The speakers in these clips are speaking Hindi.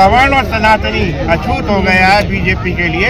सवर्ण और सनातनी अछूत हो गया है बीजेपी के लिए।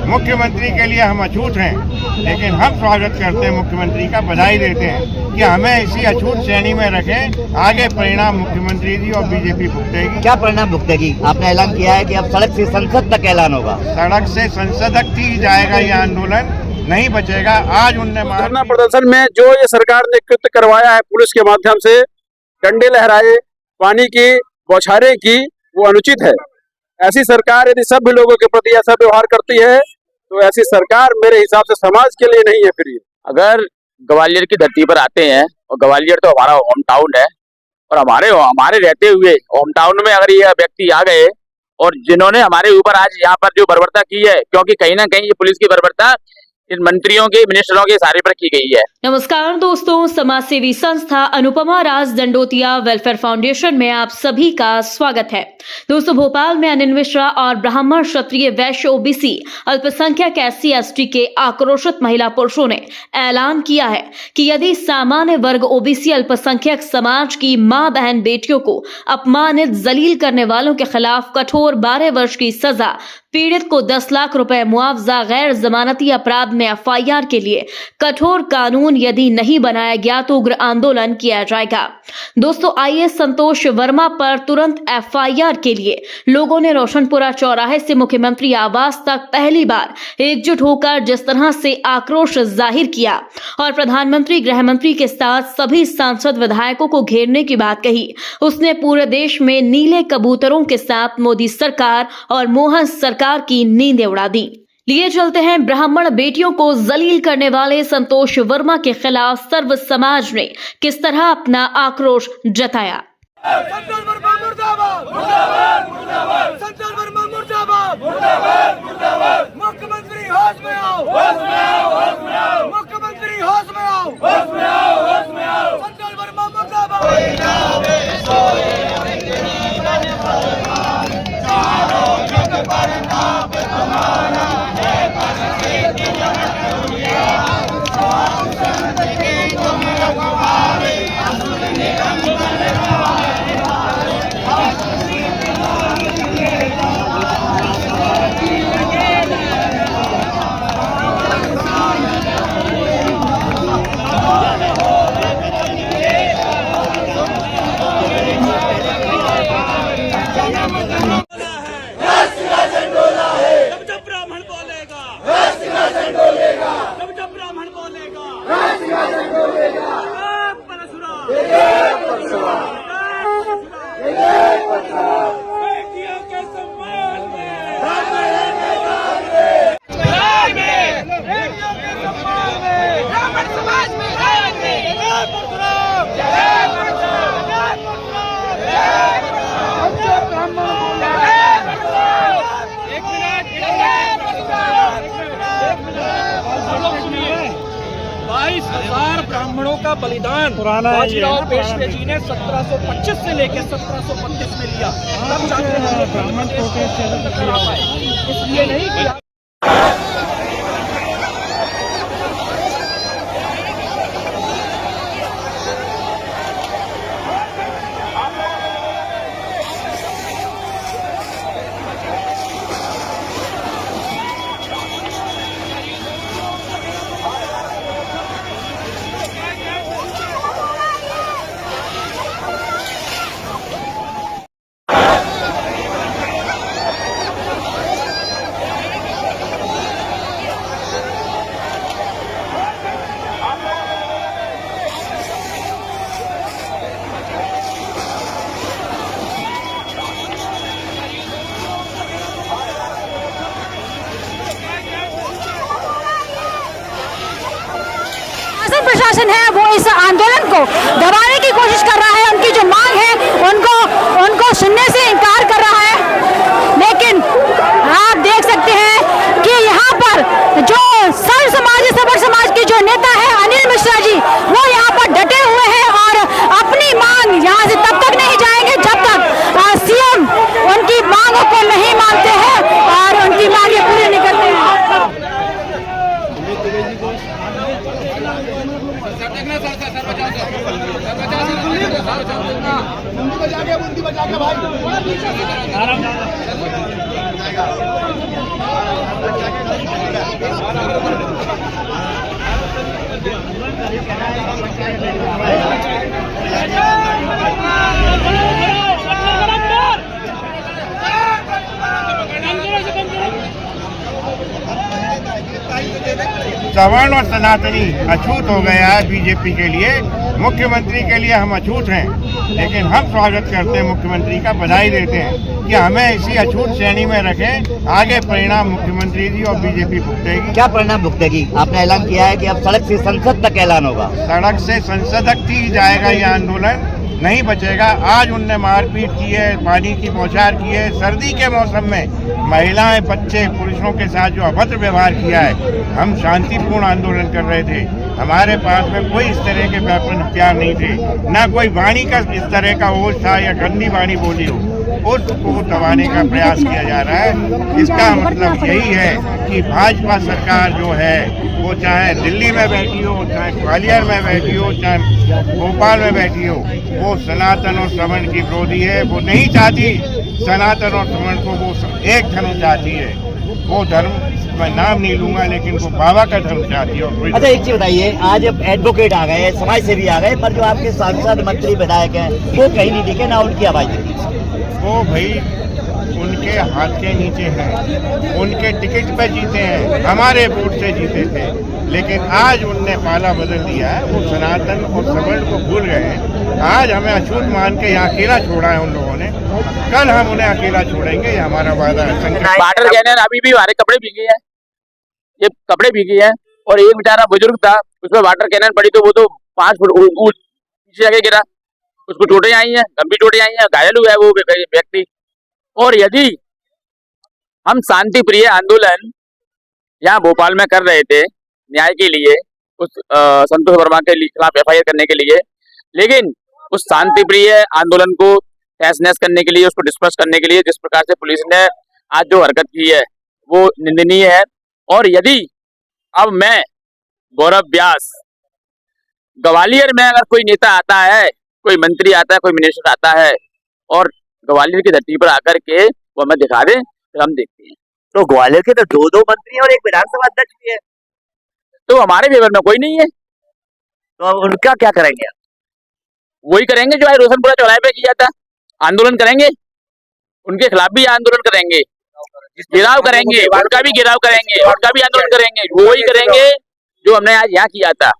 मुख्यमंत्री के लिए हम अछूत हैं, लेकिन हम स्वागत करते हैं मुख्यमंत्री का, बधाई देते हैं कि हमें इसी अछूत श्रेणी में रखें। आगे परिणाम मुख्यमंत्री जी और बीजेपी भुगतेगी। क्या परिणाम भुगतेगी? आपने ऐलान किया है कि अब सड़क से संसद तक ऐलान होगा। सड़क से संसद तक ही जाएगा ये आंदोलन, नहीं बचेगा। आज उनने धरना प्रदर्शन में जो ये सरकार ने कृत्य करवाया है, पुलिस के माध्यम से डंडे लहराए, पानी की बौछारें की, वो अनुचित है। ऐसी सरकार यदि सभी लोगों के प्रति ऐसा व्यवहार करती है तो ऐसी सरकार मेरे हिसाब से समाज के लिए नहीं है। फिर ये अगर ग्वालियर की धरती पर आते हैं, और ग्वालियर तो हमारा होम टाउन है, और हमारे रहते हुए होम टाउन में अगर ये व्यक्ति आ गए और जिन्होंने हमारे ऊपर आज यहाँ पर जो बर्बरता की है, क्योंकि कहीं ना कहीं ये पुलिस की बर्बरता इन मंत्रियों के, मिनिस्टरों के सारे पर की गई है। नमस्कार दोस्तों, समाज सेवी संस्था अनुपमा राज दंडोतिया वेलफेयर फाउंडेशन में आप सभी का स्वागत है। दोस्तों, भोपाल में अनिल मिश्रा और ब्राह्मण, क्षत्रिय, वैश्य, ओबीसी, अल्पसंख्यक, SC ST के आक्रोशित महिला पुरुषों ने ऐलान किया है कि यदि सामान्य वर्ग OBC अल्पसंख्यक समाज की मां, बहन, बेटियों को अपमानित, जलील करने वालों के खिलाफ कठोर 12 वर्ष की सजा, पीड़ित को 10 लाख रुपए मुआवजा, गैर जमानती अपराध में FIR के लिए कठोर कानून यदि नहीं बनाया गया तो उग्र आंदोलन किया जाएगा। दोस्तों, IAS संतोष वर्मा पर तुरंत FIR के लिए लोगों ने रोशनपुरा चौराहे से मुख्यमंत्री आवास तक पहली बार एकजुट होकर जिस तरह से आक्रोश जाहिर किया और प्रधानमंत्री, गृह मंत्री के साथ सभी सांसद, विधायकों को घेरने की बात कही, उसने पूरे देश में नीले कबूतरों के साथ मोदी सरकार और मोहन सरकार की नींदें उड़ा दी। लिए चलते हैं ब्राह्मण बेटियों को जलील करने वाले संतोष वर्मा के खिलाफ सर्व समाज ने किस तरह अपना आक्रोश जताया। संतोष वर्मा मुर्दाबाद, मुर्दाबाद, मुर्दाबाद। संतोष वर्मा मुर्दाबाद, मुर्दाबाद, मुर्दाबाद। मुख्यमंत्री होश में आओ, होश में आओ, होश में आओ। मुख्यमंत्री होश में आओ, होश में आओ, होश में आओ। संतोष वर्मा ब्राह्मणों का बलिदान बाजीराव पेशवे जी ने 1725 से लेकर 1732 में लिया। ब्राह्मण इसलिए नहीं किया। प्रशासन है वो इस आंदोलन को दबाने की कोशिश कर रहा है। उनकी जो मांग है उनको सुनने से इनकार कर रहा है। लेकिन आप देख सकते हैं कि यहाँ पर जो सर्व समाज, सबर समाज के जो नेता है अनिल मिश्रा जी, वो यहाँ पर डटे हुए हैं और अपनी मांग यहाँ से तब तक नहीं जाएंगे जब तक CM उनकी मांगों को नहीं मानते हैं और उनकी मांगे पूरी नहीं करते हैं। बचा के भाई सवर्ण और सनातनी अछूत हो गया है बीजेपी के लिए। मुख्यमंत्री के लिए हम अछूत हैं, लेकिन हम स्वागत करते हैं मुख्यमंत्री का, बधाई देते हैं कि हमें इसी अछूत श्रेणी में रखें। आगे परिणाम मुख्यमंत्री जी और बीजेपी भुगतेगी। क्या परिणाम भुगतेगी? आपने ऐलान किया है कि अब सड़क से संसद तक ऐलान होगा। सड़क से संसद तक ही जाएगा ये आंदोलन, नहीं बचेगा। आज उनने मारपीट की है, पानी की बौछार की है, सर्दी के मौसम में महिलाएं, बच्चे, पुरुषों के साथ जो अभद्र व्यवहार किया है। हम शांतिपूर्ण आंदोलन कर रहे थे, हमारे पास में कोई इस तरह के वेपन हथियार नहीं थे, ना कोई वाणी का इस तरह का ओझ था या गंदी वाणी बोली हो, उसको दबाने का प्रयास किया जा रहा है। इसका मतलब यही है कि भाजपा सरकार जो है वो चाहे दिल्ली में बैठी हो, चाहे ग्वालियर में बैठी हो, चाहे भोपाल में बैठी हो, वो सनातन और श्रवण की विरोधी है। वो नहीं चाहती सनातन और श्रवण को, वो एक धर्म चाहती है। वो धर्म मैं नाम नहीं लूंगा, लेकिन वो बाबा का धर्म चाहती है। अच्छा, एक चीज बताइए, आज एडवोकेट आ गए, समाज सेवी आ गए, पर जो आपके सांसद, मंत्री, विधायक हैं वो कहीं नहीं दिखे, ना उनकी आवाज दिखी। वो भाई उनके हाथ के नीचे हैं, उनके टिकट पे जीते हैं, हमारे वोट से जीते थे, लेकिन आज उनने पाला बदल दिया है। वो सनातन और सवर्ण को भूल गए हैं। आज हमें अछूत मान के यहाँ अकेला छोड़ा है उन लोगों ने, कल हम उन्हें अकेला छोड़ेंगे, ये हमारा वादा है। वाटर कैनन अभी भी हमारे कपड़े भीगे हैं, ये कपड़े भीगे हैं, और एक बेचारा बुजुर्ग था, उसमें वाटर कैनन पड़ी तो वो तो 5 फुट पीछे जाके गिरा, उसको चोटें आई हैं, गंभीर चोटें आई हैं, घायल हुआ है वो व्यक्ति। और यदि हम शांति प्रिय आंदोलन यहाँ भोपाल में कर रहे थे न्याय के लिए, उस संतोष वर्मा के खिलाफ FIR करने के लिए, लेकिन उस शांति प्रिय आंदोलन को तहस नहस करने के लिए, उसको डिस्पर्स करने के लिए जिस प्रकार से पुलिस ने आज जो हरकत की है वो निंदनीय है। और यदि अब मैं गौरव व्यास, ग्वालियर में अगर कोई नेता आता है, कोई मंत्री आता है, कोई मिनिस्टर आता है और ग्वालियर की धरती पर आकर के वो हमें दिखा दे, तो हम देखते हैं। तो ग्वालियर के तो 2 मंत्री और एक विधानसभा अध्यक्ष भी है, तो हमारे फेवर में कोई नहीं है, तो उनका क्या करेंगे? वही करेंगे जो आज रोशनपुरा चौराहे पे किया था, आंदोलन करेंगे, उनके खिलाफ भी आंदोलन करेंगे, गिराव करेंगे, उनका भी गिराव करेंगे, उनका भी आंदोलन करेंगे, वही करेंगे जो हमने आज यहाँ किया था।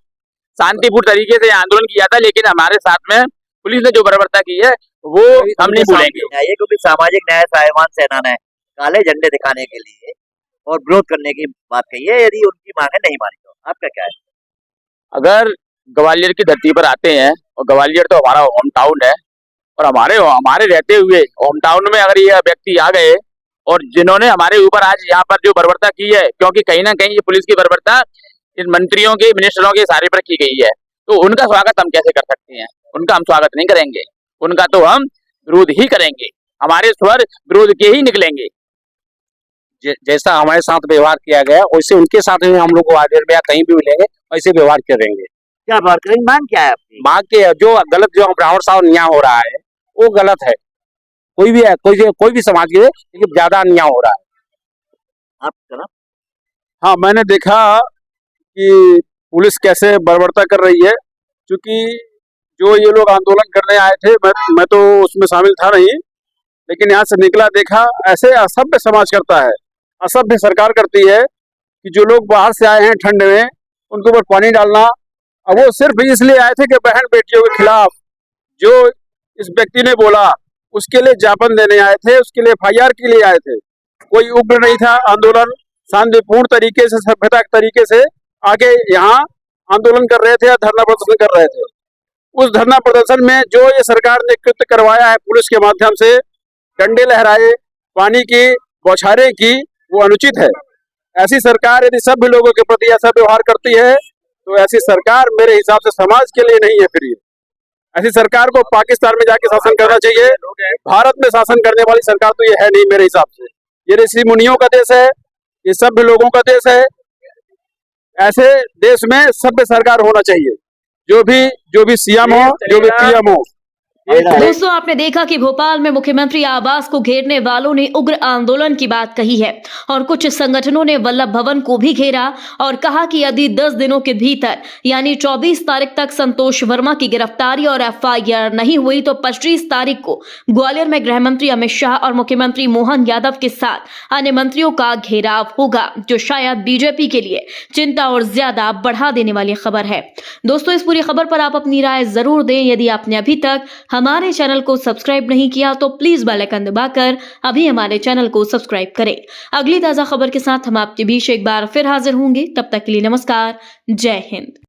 शांतिपूर्ण तरीके से आंदोलन किया था, लेकिन हमारे साथ में पुलिस ने जो बर्बरता की है वो हम नहीं भूलेंगे। ये क्योंकि सामाजिक न्याय स्वाभिमान सेना ने काले झंडे दिखाने के लिए और विरोध करने की बात कही है, यदि उनकी मांगे नहीं मानी तो आपका क्या है? अगर ग्वालियर की धरती पर आते हैं, और ग्वालियर तो हमारा होम टाउन है, और हमारे रहते हुए होम टाउन में अगर ये व्यक्ति आ गए और जिन्होंने हमारे ऊपर आज यहाँ पर जो बर्बरता की है, क्योंकि कहीं ना कहीं ये पुलिस की बर्बरता इन मंत्रियों के, मिनिस्टरों के इशारे पर की गई है, तो उनका स्वागत हम कैसे कर सकते हैं? उनका हम स्वागत नहीं करेंगे, उनका तो हम विरोध ही करेंगे, हमारे स्वर विरोध के ही निकलेंगे। जैसा हमारे साथ व्यवहार किया गया वैसे उनके साथ भी हम लोग ग्वालियर में या कहीं भी मिलेंगे वैसे व्यवहार करेंगे। क्या बात करेंगे? मांग क्या है आपकी? मांग के जो गलत जो ब्राह्मण साहब न्याय हो रहा है वो गलत है, कोई भी है, कोई भी समाज के, लेकिन ज्यादा अन्याय हो रहा है। आप हाँ, मैंने देखा कि पुलिस कैसे बर्बरता कर रही है, क्योंकि जो ये लोग आंदोलन करने आए थे, मैं तो उसमें शामिल था नहीं, लेकिन यहाँ से निकला देखा ऐसे असभ्य समाज करता है, असभ्य सरकार करती है कि जो लोग बाहर से आए हैं ठंड में उनके ऊपर पानी डालना। अब वो सिर्फ इसलिए आए थे कि बहन बेटियों के खिलाफ जो इस व्यक्ति ने बोला उसके लिए ज्ञापन देने आए थे, उसके लिए FIR के लिए आए थे। कोई उग्र नहीं था, आंदोलन शांतिपूर्ण तरीके से, सभ्यता के तरीके से आगे यहाँ आंदोलन कर रहे थे या धरना प्रदर्शन कर रहे थे। उस धरना प्रदर्शन में जो ये सरकार ने कृत्य करवाया है पुलिस के माध्यम से, डंडे लहराए, पानी की बौछारें की, वो अनुचित है। ऐसी सरकार यदि सभ्य लोगों के प्रति ऐसा व्यवहार करती है तो ऐसी सरकार मेरे हिसाब से समाज के लिए नहीं है। फिर ऐसी सरकार को पाकिस्तान में जाके शासन करना चाहिए, भारत में शासन करने वाली सरकार तो ये है नहीं मेरे हिसाब से। ये ऋषि मुनियों का देश है, ये सभ्य लोगों का देश है। ऐसे देश में सभ्य सरकार होना चाहिए, जो भी CM हो, जो भी PM हो, दोस्तों, आपने देखा कि भोपाल में मुख्यमंत्री आवास को घेरने वालों ने उग्र आंदोलन की बात कही है और कुछ संगठनों ने वल्लभ भवन को भी घेरा और कहा कि यदि 10 दिनों के भीतर यानी 24 तारीख तक संतोष वर्मा की गिरफ्तारी और FIR नहीं हुई तो 25 तारीख को ग्वालियर में गृह मंत्री अमित शाह और मुख्यमंत्री मोहन यादव के साथ अन्य मंत्रियों का घेराव होगा, जो शायद बीजेपी के लिए चिंता और ज्यादा बढ़ा देने वाली खबर है। दोस्तों, इस पूरी खबर पर आप अपनी राय जरूर दें। यदि आपने अभी तक हमारे चैनल को सब्सक्राइब नहीं किया तो प्लीज बेल आइकन दबाकर अभी हमारे चैनल को सब्सक्राइब करें। अगली ताजा खबर के साथ हम आपके बीच एक बार फिर हाजिर होंगे। तब तक के लिए नमस्कार, जय हिंद।